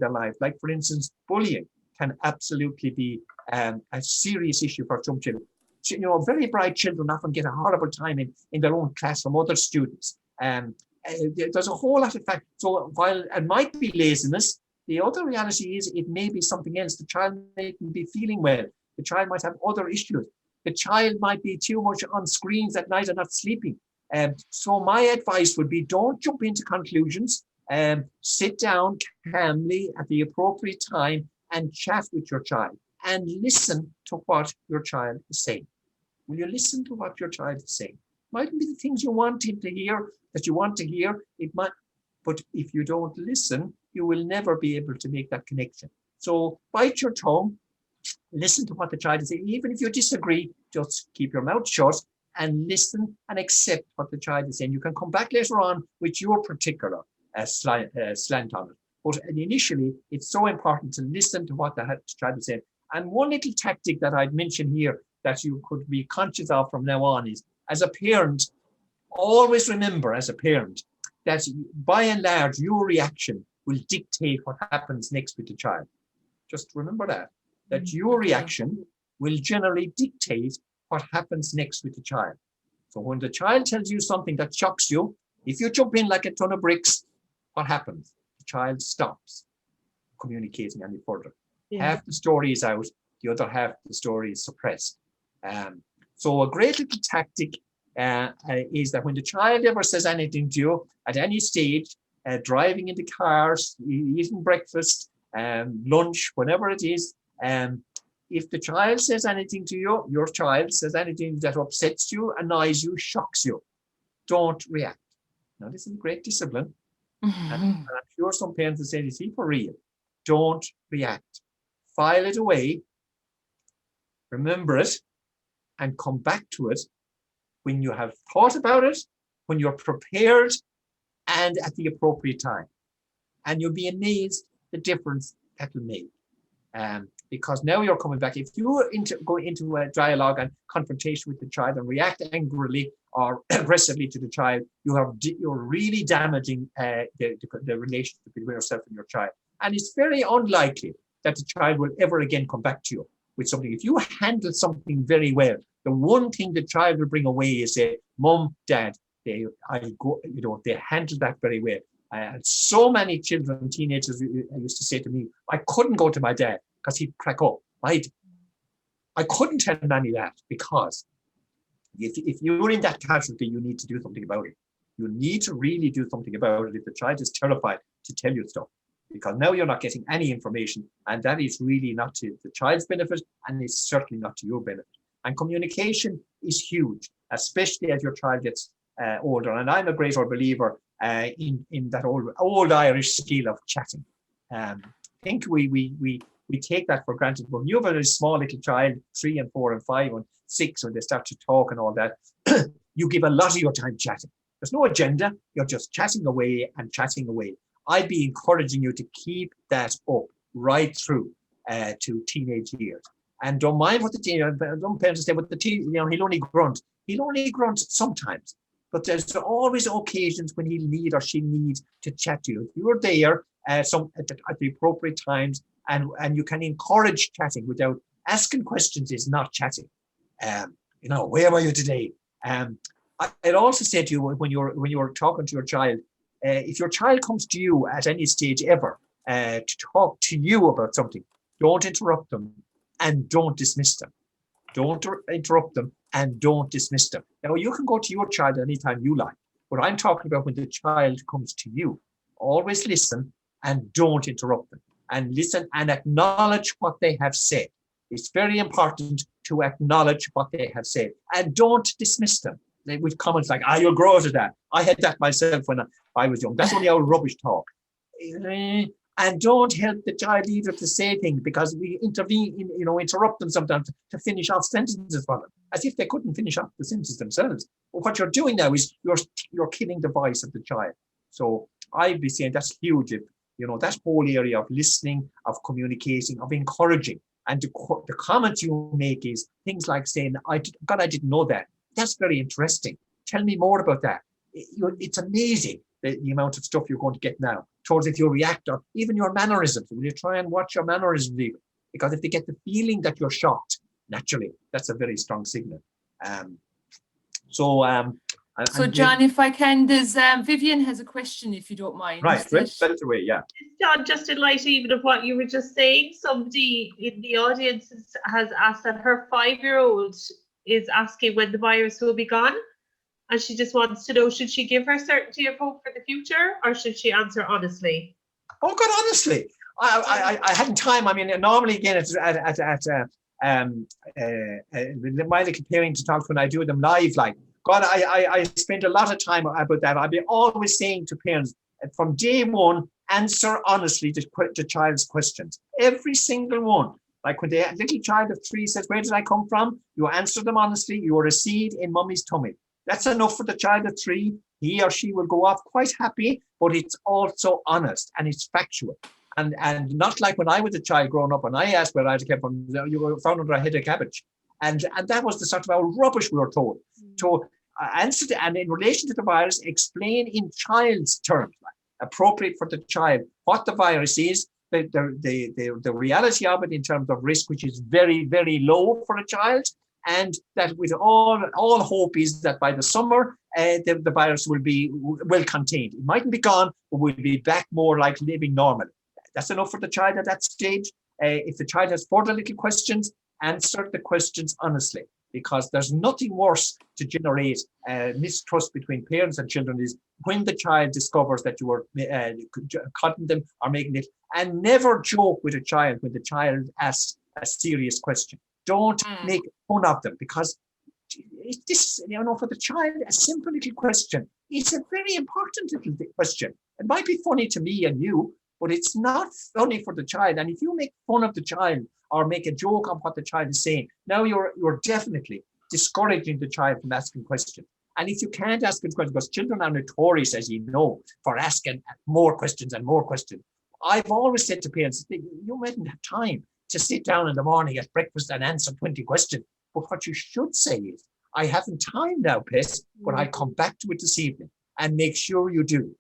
their life. Like, for instance, bullying can absolutely be a serious issue for some children. Very bright children often get a horrible time in their own class from other students. There's a whole lot of factors. So while it might be laziness, the other reality is it may be something else. The child may be feeling well. The child might have other issues. The child might be too much on screens at night and not sleeping. So my advice would be, don't jump into conclusions. Sit down calmly at the appropriate time and chat with your child and listen to what your child is saying. Will you listen to what your child is saying? Mightn't be the things you want him to hear, that you want to hear. It might, but if you don't listen, you will never be able to make that connection. So bite your tongue, listen to what the child is saying. Even if you disagree, just keep your mouth shut and listen and accept what the child is saying. You can come back later on with your particular slant on it. But initially, it's so important to listen to what the child is saying. And one little tactic that I'd mention here that you could be conscious of from now on is, as a parent, always remember as a parent that by and large, your reaction will dictate what happens next with the child. Just remember that your reaction will generally dictate what happens next with the child. So when the child tells you something that shocks you, if you jump in like a ton of bricks, what happens? The child stops communicating any further. Yeah. Half the story is out, the other half the story is suppressed. So a great little tactic is that when the child ever says anything to you at any stage, driving in the cars, eating breakfast, lunch, whatever it is, if the child says anything to you, your child says anything that upsets you, annoys you, shocks you, don't react. Now, this is a great discipline. And I'm sure some parents will say, "Is he for real?" Don't react. File it away, remember it, and come back to it when you have thought about it, when you're prepared, and at the appropriate time. And you'll be amazed the difference that will make. Because now you're coming back. If you go into a dialogue and confrontation with the child and react angrily or aggressively to the child, you're really damaging the relationship between yourself and your child. And it's very unlikely that the child will ever again come back to you with something. If you handle something very well, the one thing the child will bring away is say, "Mom, Dad, they handled that very well." And so many children, teenagers used to say to me, "I couldn't go to my dad because he'd crack up. I couldn't tell Nanny that," because if you're in that casualty, you need to do something about it. You need to really do something about it if the child is terrified to tell you stuff. Because now you're not getting any information, and that is really not to the child's benefit, and it's certainly not to your benefit. And communication is huge, especially as your child gets older. And I'm a great old believer in that old Irish skill of chatting. I think we take that for granted. When you have a very small little child, 3 and 4 and 5 and 6, when they start to talk and all that, you give a lot of your time chatting. There's no agenda. You're just chatting away and chatting away. I'd be encouraging you to keep that up right through to teenage years. And don't mind what don't parents say, but he'll only grunt. He'll only grunt sometimes. But there's always occasions when he'll need or she needs to chat to you. If you're there at the appropriate times and you can encourage chatting without asking questions is not chatting. Where were you today? I'd also say to you when you're talking to your child, if your child comes to you at any stage ever to talk to you about something, don't interrupt them and don't dismiss them. Don't interrupt them and don't dismiss them. Now, you can go to your child anytime you like, but I'm talking about when the child comes to you. Always listen and don't interrupt them. And listen and acknowledge what they have said. It's very important to acknowledge what they have said and don't dismiss them with comments like, "You'll grow out of that. I had that myself when I was young. That's only our rubbish talk." And don't help the child either to say things because we intervene, interrupt them sometimes to finish off sentences for them, as if they couldn't finish off the sentences themselves. But what you're doing now is you're killing the voice of the child. So I'd be saying that's huge. If, that whole area of listening, of communicating, of encouraging. And the comments you make is things like saying, I didn't know that. That's very interesting. Tell me more about that. It's amazing the amount of stuff you're going to get now. towards if you react, or even your mannerisms. Will you try and watch your mannerisms even? Because if they get the feeling that you're shocked, naturally, that's a very strong signal. So John, if I can, there's Vivian has a question, if you don't mind. Right, right away, yeah. John, just in light even of what you were just saying, somebody in the audience has asked that her 5-year-old is asking when the virus will be gone, and she just wants to know, should she give her certainty of hope for the future, or should she answer honestly? Oh God, honestly, I hadn't time. I mean, normally again my little parenting talks when I do them live, like God, I spend a lot of time about that. I'll be always saying to parents from day one, answer honestly to child's questions, every single one. Like when the little child of 3 says, where did I come from? You answer them honestly. You are a seed in mummy's tummy. That's enough for the child of 3. He or she will go off quite happy, but it's also honest and it's factual. And not like when I was a child growing up and I asked where I came from, you were found under a head of cabbage. And that was the sort of rubbish we were told. To answer and in relation to the virus, explain in child's terms, appropriate for the child, what the virus is, the reality of it in terms of risk, which is very, very low for a child, and that with all hope is that by the summer the virus will be well contained. It mightn't be gone, but we'll be back more like living normally. That's enough for the child at that stage. If the child has further little questions, answer the questions honestly, because there's nothing worse to generate mistrust between parents and children is when the child discovers that you are cutting them or making it. And never joke with a child when the child asks a serious question. Don't make fun of them, because this, for the child, a simple little question. It's a very important little question. It might be funny to me and you, but it's not funny for the child. And if you make fun of the child or make a joke on what the child is saying, now you're definitely discouraging the child from asking questions. And if you can't ask a question, because children are notorious, as you know, for asking more questions and more questions. I've always said to parents, you mightn't have time to sit down in the morning at breakfast and answer 20 questions. But what you should say is, I haven't time now, Piss, but I'll come back to it this evening, and make sure you do.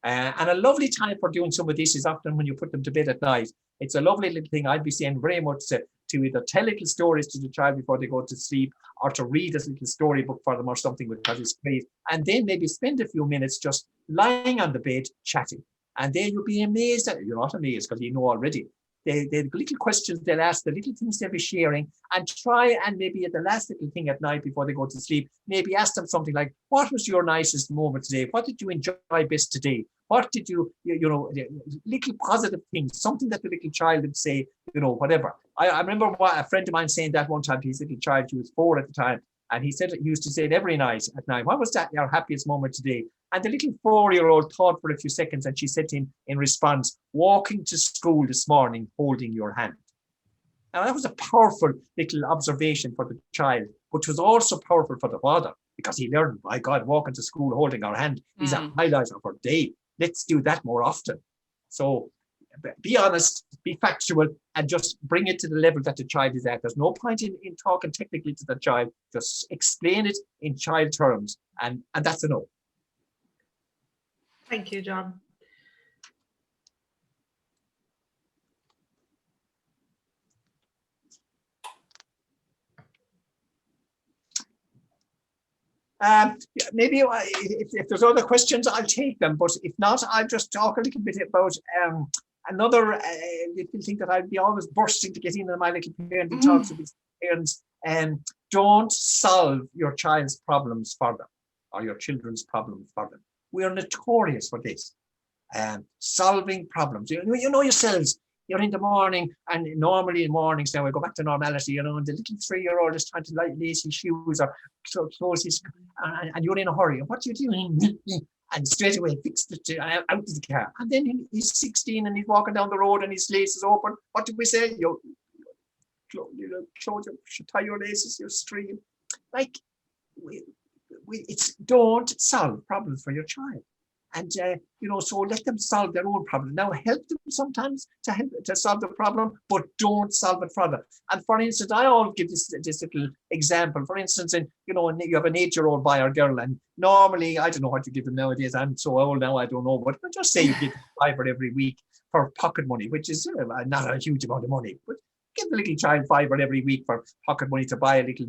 And a lovely time for doing some of this is often when you put them to bed at night. It's a lovely little thing. I'd be saying very much to either tell little stories to the child before they go to sleep, or to read a little storybook for them or something, because it's great. And then maybe spend a few minutes just lying on the bed chatting. And then you'll be amazed at, you're not amazed because you know already, the little questions they'll ask, the little things they'll be sharing, and try and maybe at the last little thing at night before they go to sleep, maybe ask them something like, what was your nicest moment today? What did you enjoy best today? What did you little positive things, something that the little child would say, whatever. I remember a friend of mine saying that one time to his little child. He was 4 at the time. And he said, he used to say it every night at night. What was that your happiest moment today? And the little 4-year-old thought for a few seconds, and she said to him in response, walking to school this morning, holding your hand. Now that was a powerful little observation for the child, which was also powerful for the father, because he learned, my God, walking to school, holding our hand is a highlight of our day. Let's do that more often. So be honest, be factual, and just bring it to the level that the child is at. There's no point in talking technically to the child. Just explain it in child terms, and that's enough. Thank you, John. Maybe if there's other questions, I'll take them. But if not, I'll just talk a little bit about another little thing that I'd be always bursting to get into my little parenting talks with these parents. Don't solve your child's problems for them, or your children's problems for them. We are notorious for this. Solving problems. You know yourselves. You're in the morning, and normally in mornings now we go back to normality, and the little 3-year-old is trying to lace his shoes or close his, and you're in a hurry. And what do you do? And straight away fix it out of the car. And then he's 16 and he's walking down the road and his lace is open. What did we say? You tie your laces, you stream. Like, it's don't solve problems for your child. And, so let them solve their own problem. Now, help them sometimes to solve the problem, but don't solve it for them. And for instance, I always give this little example. For instance, you have an 8-year-old boy or girl, and normally, I don't know what you give them nowadays. I'm so old now, I don't know. But just say you give them £5 every week for pocket money, which is not a huge amount of money. But give the little child £5 every week for pocket money to buy a little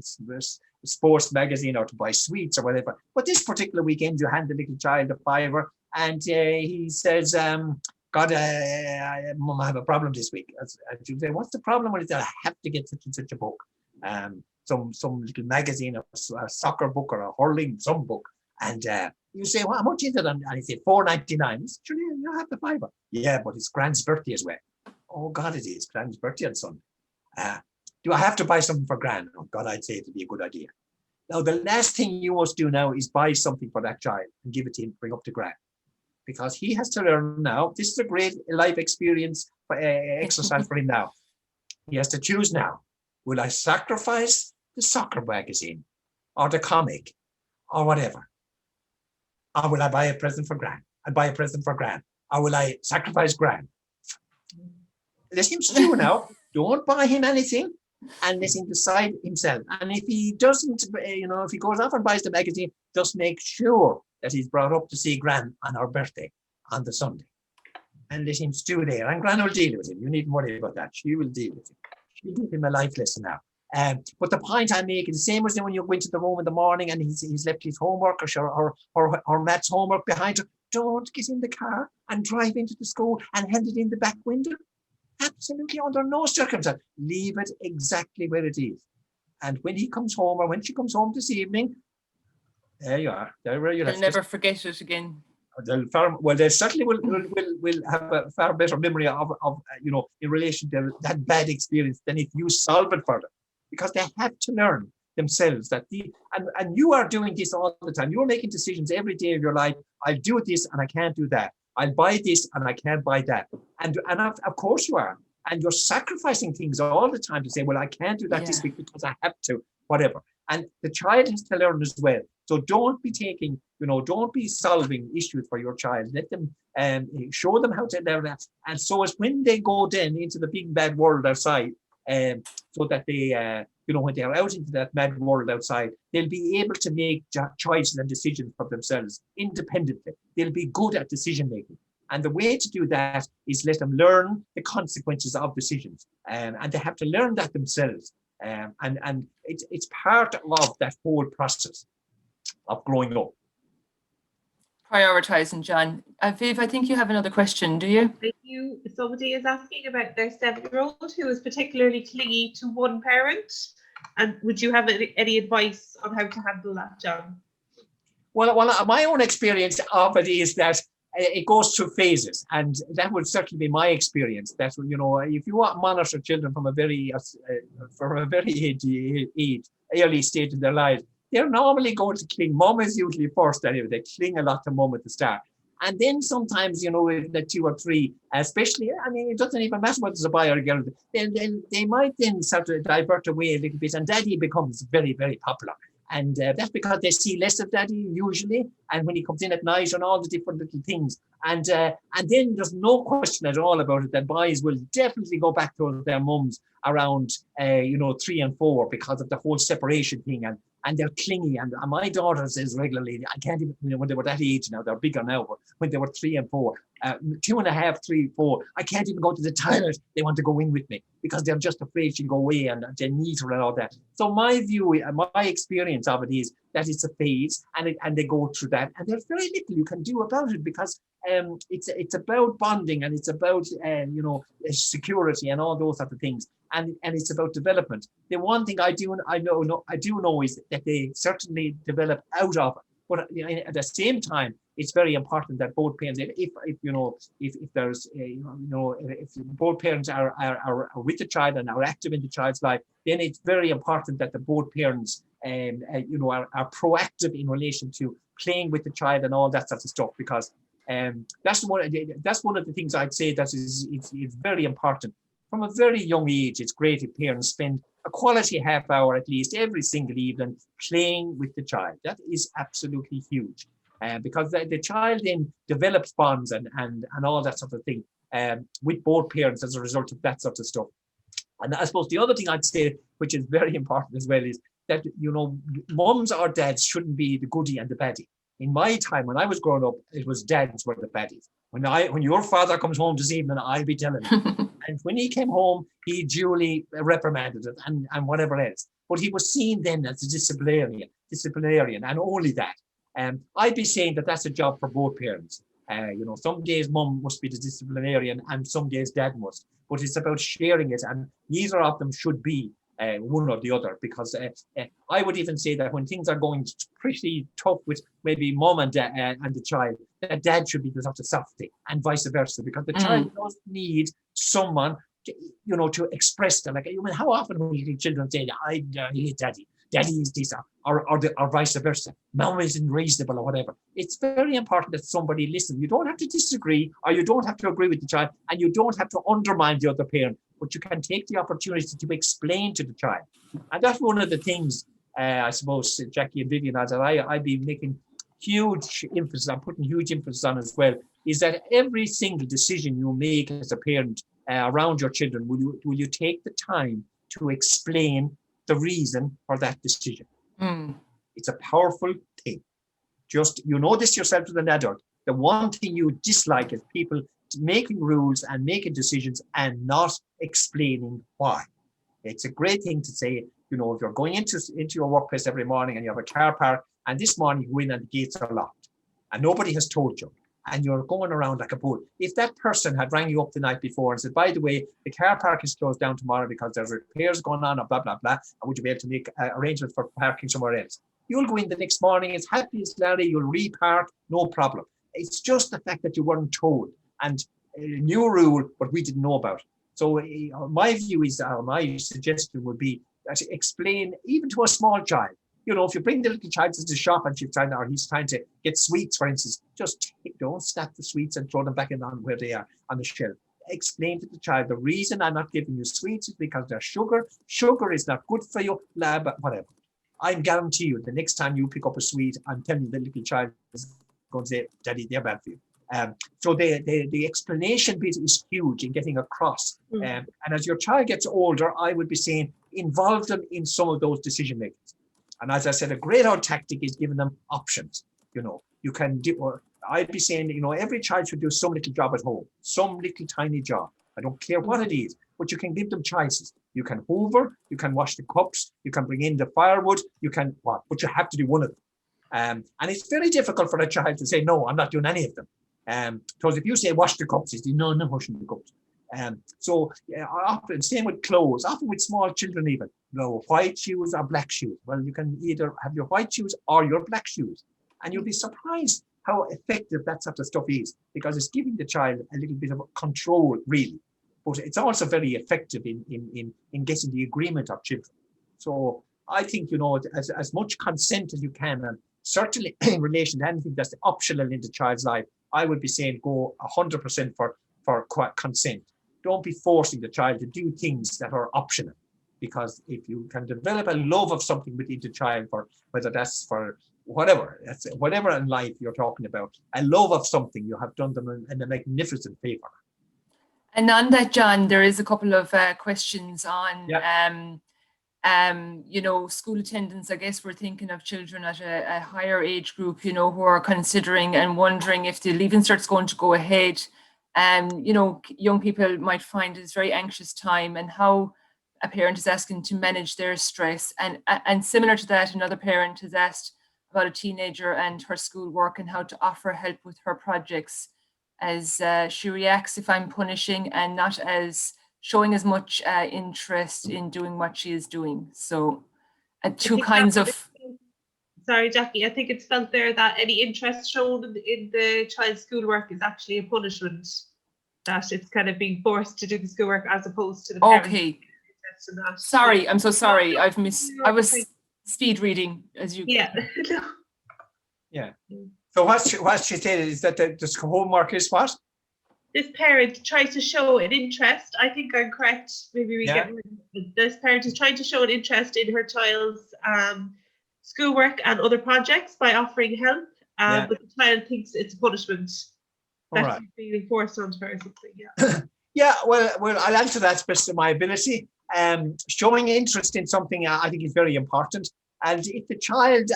sports magazine or to buy sweets or whatever. But this particular weekend, you hand the little child a £5, and he says, Mum, I have a problem this week. And you say, what's the problem? Well, I have to get such and such a book. Some little magazine, or a soccer book, or a hurling, some book. And you say, well, how much is it? And he said, £4.99. Sure, you have the £5. Yeah, but it's Grand's birthday as well. Oh, God, it is. Grand's birthday on Sunday. Do I have to buy something for Gran? Oh, God, I'd say it'd be a good idea. Now, the last thing you must do now is buy something for that child and give it to him, bring up to Gran. Because he has to learn now. This is a great life experience exercise for him now. He has to choose now. Will I sacrifice the soccer magazine or the comic or whatever? Or will I buy a present for Gran? I'll buy a present for Gran. Or will I sacrifice Gran? Let him stew now. Don't buy him anything and let him decide himself. And if he doesn't, if he goes off and buys the magazine, just make sure that he's brought up to see Gran on her birthday on the Sunday. And let him stew there. And Gran will deal with him. You needn't worry about that. She will deal with him. She'll give him a life lesson now. But the point I'm making, the same as when you go into the room in the morning and he's left his homework or Matt's homework behind her, don't get in the car and drive into the school and hand it in the back window. Absolutely, under no circumstance. Leave it exactly where it is. And when he comes home or when she comes home this evening, there you are. There where you They'll never forget it again. They certainly will have a far better memory of in relation to that bad experience than if you solve it for them. Because they have to learn themselves that and you are doing this all the time. You're making decisions every day of your life. I'll do this and I can't do that. I'll buy this and I can't buy that. And of course you are. And you're sacrificing things all the time to say, well, I can't do that this week because I have to, whatever. And the child has to learn as well. So don't be solving issues for your child. Let them show them how to learn that. And so as when they go then into the big bad world outside, so that they, when they are out into that mad world outside, they'll be able to make choices and decisions for themselves independently. They'll be good at decision making. And the way to do that is let them learn the consequences of decisions. And they have to learn that themselves. And it's part of that whole process of growing up. Prioritising, John. Viv, I think you have another question, do you? Somebody is asking about their 7-year-old who is particularly clingy to one parent. And would you have any advice on how to handle that, John? Well, my own experience of it is that it goes through phases, and that would certainly be my experience. That if you want to monitor children from a very early stage in their lives, they're normally going to cling. Mum is usually first anyway. They cling a lot to mum at the start. And then sometimes, the 2 or 3, especially, it doesn't even matter whether it's a boy or a girl, they might then sort of divert away a little bit, and daddy becomes very, very popular. And that's because they see less of daddy usually, and when he comes in at night and all the different little things. And then there's no question at all about it that boys will definitely go back to their mums around 3 and 4 because of the whole separation thing, and they're clingy. And my daughter says regularly, I can't even, when they were that age now, they're bigger now, but when they were 3 and 4, 2.5, 3, 4, I can't even go to the toilet. They want to go in with me because they're just afraid she'll go away and they need her and all that. So my view, my experience of it is that it's a phase, and they go through that, and there's very little you can do about it because it's about bonding, and it's about security and all those type of things, and it's about development. The one thing I do know is that they certainly develop out of it, but at the same time, it's very important that both parents, if both parents are with the child and are active in the child's life, then it's very important that the both parents are proactive in relation to playing with the child and all that sort of stuff, because that's one of the things I'd say that is very important. From a very young age, it's great if parents spend a quality half hour at least every single evening playing with the child. That is absolutely huge. because the child then develops bonds and all that sort of thing with both parents as a result of that sort of stuff. And I suppose the other thing I'd say, which is very important as well, is that, you know, mums or dads shouldn't be the goodie and the baddie. In my time, when I was growing up, it was dads were the baddies. When your father comes home this evening, I'll be telling him. And when he came home, he duly reprimanded it and whatever else. But he was seen then as a disciplinarian, and only that. I'd be saying that that's a job for both parents. You know, some days mum must be the disciplinarian and some days dad must. But it's about sharing it, and neither of them should be one or the other, because I would even say that when things are going pretty tough with maybe mum and dad and the child, that dad should be the sort of softy, and vice versa, because the child does need someone to, you know, to express them. Like, I mean, how often will little children say, I hate daddy is this, or vice versa, mum isn't reasonable or whatever. It's very important that somebody listens. You don't have to disagree, or you don't have to agree with the child, and you don't have to undermine the other parent, but you can take the opportunity to explain to the child. And that's one of the things, I suppose, Jackie and Vivian, that I'd be making huge emphasis, I'm putting huge emphasis on as well, is that every single decision you make as a parent around your children, will you take the time to explain the reason for that decision? It's a powerful thing. Just, you know this yourself as an adult. The one thing you dislike is people making rules and making decisions and not explaining why. It's a great thing to say, you know, if you're going into your workplace every morning and you have a car park, and this morning you go in and the gates are locked and nobody has told you, and you're going around like a bull. If that person had rang you up the night before and said, by the way, the car park is closed down tomorrow because there's repairs going on, or blah, blah, blah, and would you be able to make arrangements for parking somewhere else? You'll go in the next morning as happy as Larry, you'll repark, no problem. It's just the fact that you weren't told, and a new rule, but we didn't know about it. So my view is, my suggestion would be to explain, even to a small child. You know, if you bring the little child to the shop and he's trying to get sweets, for instance, just don't snap the sweets and throw them back in on where they are on the shelf. Explain to the child, the reason I'm not giving you sweets is because they're sugar. Sugar is not good for you, blah, blah, whatever. I guarantee you, the next time you pick up a sweet, I'm telling you, the little child is going to say, Daddy, they're bad for you. So the explanation bit is huge in getting across. And as your child gets older, I would be saying, involve them in some of those decision makings. And as I said, a great old tactic is giving them options. You know, you can do, or I'd be saying, you know, every child should do some little job at home, some little tiny job. I don't care what it is, but you can give them choices. You can hoover, you can wash the cups, you can bring in the firewood, you can what, but you have to do one of them. And it's very difficult for a child to say, no, I'm not doing any of them. Because if you say wash the cups, they say, no, I'm not washing the cups. So often, same with clothes, often with small children even, you know, white shoes or black shoes. Well, you can either have your white shoes or your black shoes. And you'll be surprised how effective that sort of stuff is, because it's giving the child a little bit of control, really. But it's also very effective in getting the agreement of children. So I think, you know, as much consent as you can, and certainly in relation to anything that's optional in the child's life, I would be saying go 100% for consent. Don't be forcing the child to do things that are optional, because if you can develop a love of something within the child, for whether that's for whatever in life you're talking about, a love of something, you have done them in a magnificent favor. And on that, John, there is a couple of questions on, you know, school attendance. I guess we're thinking of children at a higher age group, you know, who are considering and wondering if the Leaving Cert's going to go ahead. You know, young people might find it's a very anxious time, and how a parent is asking to manage their stress. And similar to that, another parent has asked about a teenager and her schoolwork and how to offer help with her projects, as she reacts if I'm punishing and not as showing as much interest in doing what she is doing. So two kinds of... Sorry, Jackie, I think it's felt there that any interest shown in the child's schoolwork is actually a punishment, that it's kind of being forced to do the schoolwork as opposed to the parents. Okay. Sorry, I'm so sorry. I was speed reading as you... Yeah. Yeah. So what she said is that the homework is what? This parent tries to show an interest. I think I'm correct. Maybe we get this parent is trying to show an interest in her child's schoolwork and other projects by offering help. Yeah. but the child thinks it's a punishment All that right. she's being forced onto her or something. Yeah. Yeah, well, I'll answer that to the best of my ability. Showing interest in something I think is very important. And if the child,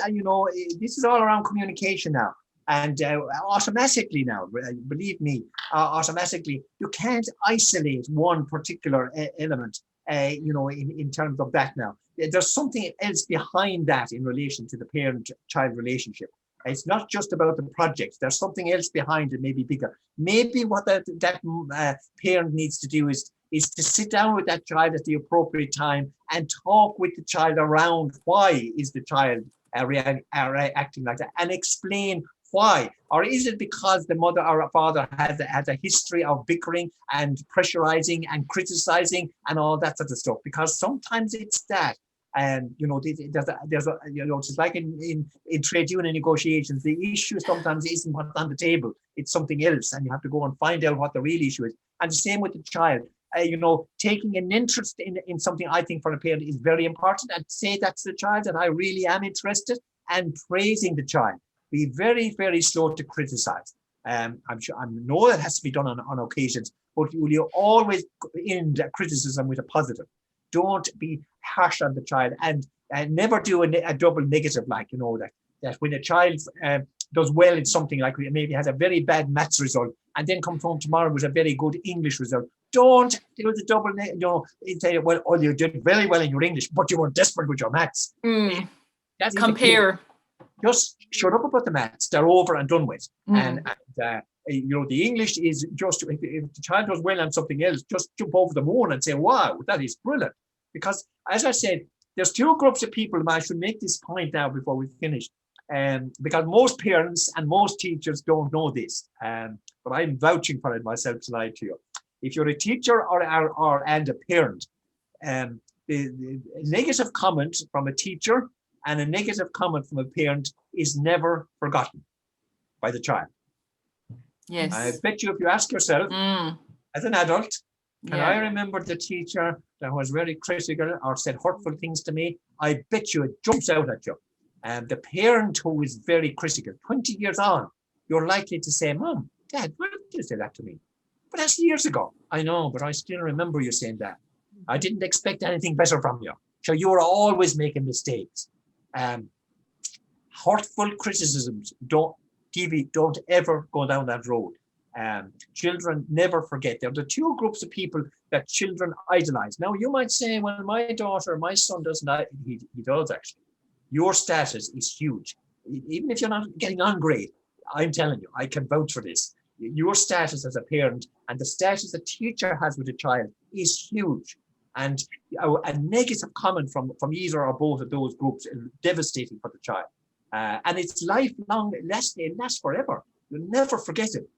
this is all around communication now. And automatically now, believe me, automatically, you can't isolate one particular element, in terms of that now. There's something else behind that in relation to the parent-child relationship. It's not just about the project. There's something else behind it, maybe bigger. Maybe what that parent needs to do is to sit down with that child at the appropriate time and talk with the child around why is the child reacting like that, and explain why. Or is it because the mother or father has a history of bickering and pressurizing and criticizing and all that sort of stuff? Because sometimes it's that. And there's it's like in trade union negotiations, the issue sometimes isn't what's on the table, it's something else, and you have to go and find out what the real issue is. And the same with the child. Taking an interest in something, I think, for a parent is very important, and say that to the child that I really am interested, and praising the child. Be very, very slow to criticize. I'm sure I know that has to be done on occasions, but you always end criticism with a positive. Don't be harsh on the child, and never do a double negative, like, that when a child does well in something, like maybe has a very bad maths result and then comes home tomorrow with a very good English result. Don't do the double, say, well, oh, you did very well in your English, but you were desperate with your maths. Compare. Just shut up about the maths. They're over and done with. And the English is just, if the child does well on something else, just jump over the moon and say, wow, that is brilliant. Because, as I said, there's two groups of people, and I should make this point now before we finish, because most parents and most teachers don't know this, but I'm vouching for it myself tonight to you. If you're a teacher and a parent, the negative comment from a teacher and a negative comment from a parent is never forgotten by the child. Yes. I bet you if you ask yourself, as an adult, can I remember the teacher that was very critical or said hurtful things to me? I bet you it jumps out at you. And the parent who is very critical, 20 years on, you're likely to say, Mom, Dad, why did you say that to me? But that's years ago. I know, but I still remember you saying that. I didn't expect anything better from you. So you were always making mistakes. Hurtful criticisms, don't ever go down that road. Children never forget. There are the two groups of people that children idolize. Now, you might say, well, my daughter, my son doesn't. He does, actually. Your status is huge. Even if you're not getting on great, I'm telling you, I can vouch for this. Your status as a parent and the status a teacher has with a child is huge. And a negative comment from either or both of those groups is devastating for the child. And it's lifelong, it lasts forever. You'll never forget it.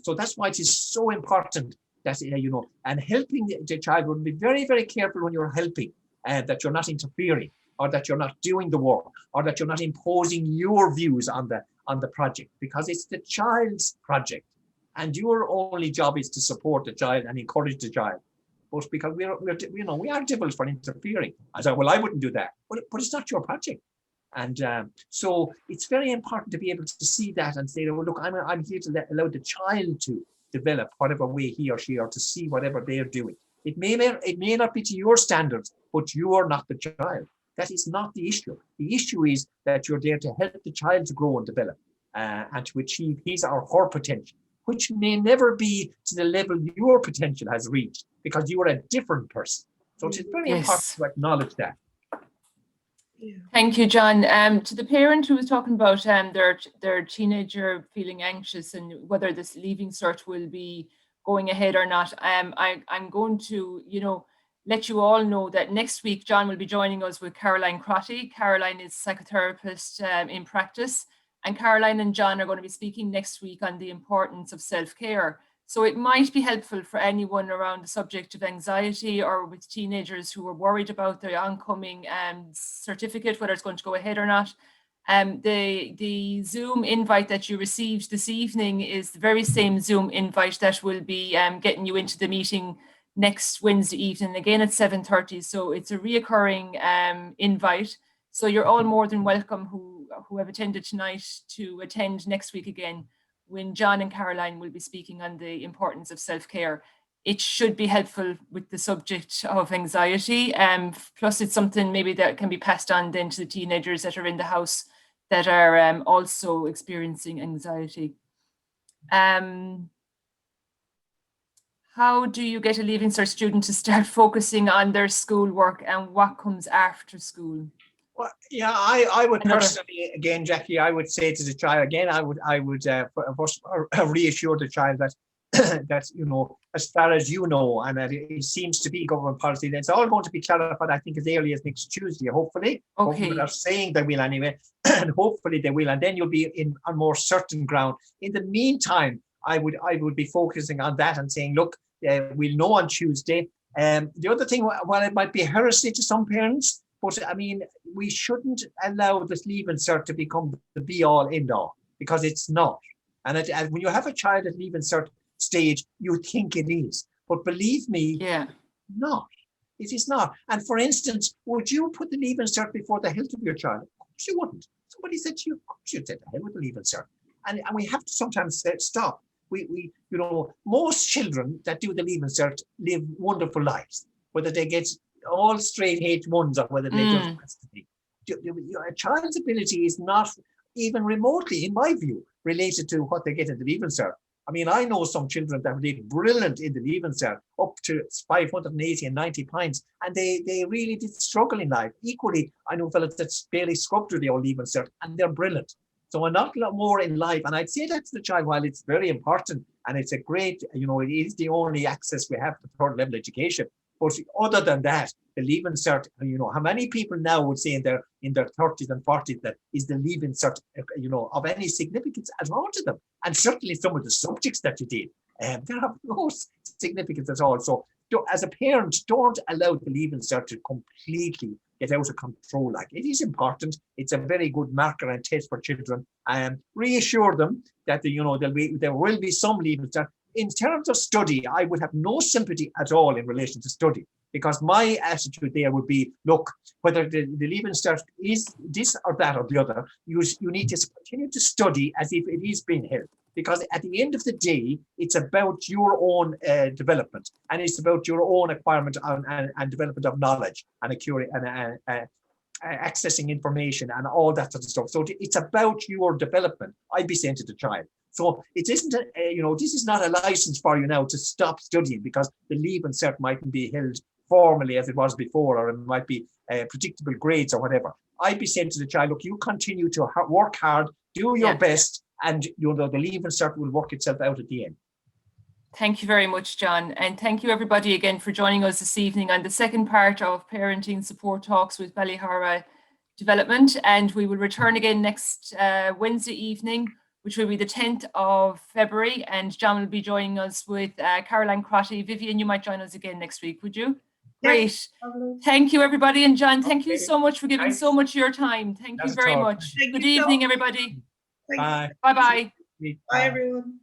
So that's why it is so important that, and helping the child, will be very, very careful when you're helping, that you're not interfering, or that you're not doing the work, or that you're not imposing your views on the project, because it's the child's project. And your only job is to support the child and encourage the child. But because we are devils for interfering. I said, well, I wouldn't do that. But it's not your project. And so it's very important to be able to see that and say, well, look, I'm here to allow the child to develop whatever way he or she, or to see whatever they're doing. It may not be to your standards, but you are not the child. That is not the issue. The issue is that you're there to help the child to grow and develop, and to achieve his or her potential, which may never be to the level your potential has reached, because you are a different person. So it's very important to acknowledge that. Yeah. Thank you, John. To the parent who was talking about their teenager feeling anxious and whether this leaving cert will be going ahead or not, I'm going to, let you all know that next week John will be joining us with Caroline Crotty. Caroline is a psychotherapist in practice, and Caroline and John are going to be speaking next week on the importance of self-care. So it might be helpful for anyone around the subject of anxiety, or with teenagers who are worried about their oncoming certificate, whether it's going to go ahead or not. The Zoom invite that you received this evening is the very same Zoom invite that will be getting you into the meeting next Wednesday evening, again at 7:30. So it's a reoccurring invite. So you're all more than welcome, who who have attended tonight to attend next week again, when John and Caroline will be speaking on the importance of self-care. It should be helpful with the subject of anxiety. Plus it's something maybe that can be passed on then to the teenagers that are in the house that are also experiencing anxiety. How do you get a Leaving Cert student to start focusing on their schoolwork, and what comes after school? Well, yeah, I would personally, again, Jackie, I would say to the child, again, I would reassure the child that, that, you know, as far as you know, and that it seems to be government policy, then it's all going to be clarified, I think, as early as next Tuesday, hopefully. Okay. Government are saying they will anyway, and hopefully they will, and then you'll be in a more certain ground. In the meantime, I would be focusing on that and saying, look, we'll know on Tuesday. The other thing, while it might be heresy to some parents, but I mean, we shouldn't allow this Leaving Cert to become the be-all, end-all, because it's not. And when you have a child at Leaving Cert stage, you think it is. But believe me, not. It is not. And for instance, would you put the Leaving Cert before the health of your child? Of course you wouldn't. Somebody said to you, of course you'd say, the hell with the Leaving Cert. And we have to sometimes stop. We you know, most children that do the Leaving Cert live wonderful lives, whether they get all straight H1s or whether they just pass the thing. A child's ability is not even remotely, in my view, related to what they get in the Leaving Cert. I mean, I know some children that did brilliant in the Leaving Cert, up to 580 and 90 points, and they really did struggle in life. Equally, I know fellas that barely scrubbed through the old Leaving Cert, and they're brilliant. So an awful lot more in life, and I'd say that to the child, while it's very important, and it's a great, you know, it is the only access we have to third level education. But other than that, the Leaving Cert, you know, how many people now would say in their 30s and 40s that is the Leaving Cert, you know, of any significance at all to them? And certainly some of the subjects that you did, they have no significance at all. So as a parent, don't allow the Leaving Cert to completely get out of control. Like, it is important. It's a very good marker and test for children. Reassure them that you know there will be some Leaving Cert. In terms of study, I would have no sympathy at all in relation to study, because my attitude there would be, look, whether the Leaving Cert is this or that or the other, you need to continue to study as if it is being held. Because at the end of the day, it's about your own development, and it's about your own acquirement and development of knowledge and accessing information and all that sort of stuff. So it's about your development, I'd be saying to the child. So it isn't, you know, this is not a license for you now to stop studying because the Leaving Cert mightn't be held formally as it was before, or it might be predictable grades or whatever. I'd be saying to the child, look, you continue to work hard, do your best, and you know the Leaving Cert will work itself out at the end. Thank you very much, John. And thank you everybody again for joining us this evening on the second part of Parenting Support Talks with Ballyhara Development. And we will return again next Wednesday evening, which will be the 10th of February. And John will be joining us with Caroline Crotty. Vivian, you might join us again next week, would you? Great. Thank you, everybody. And John, thank you so much for giving so much of your time. Thank you very much. Good evening, everybody. Bye. Bye-bye. Bye, everyone.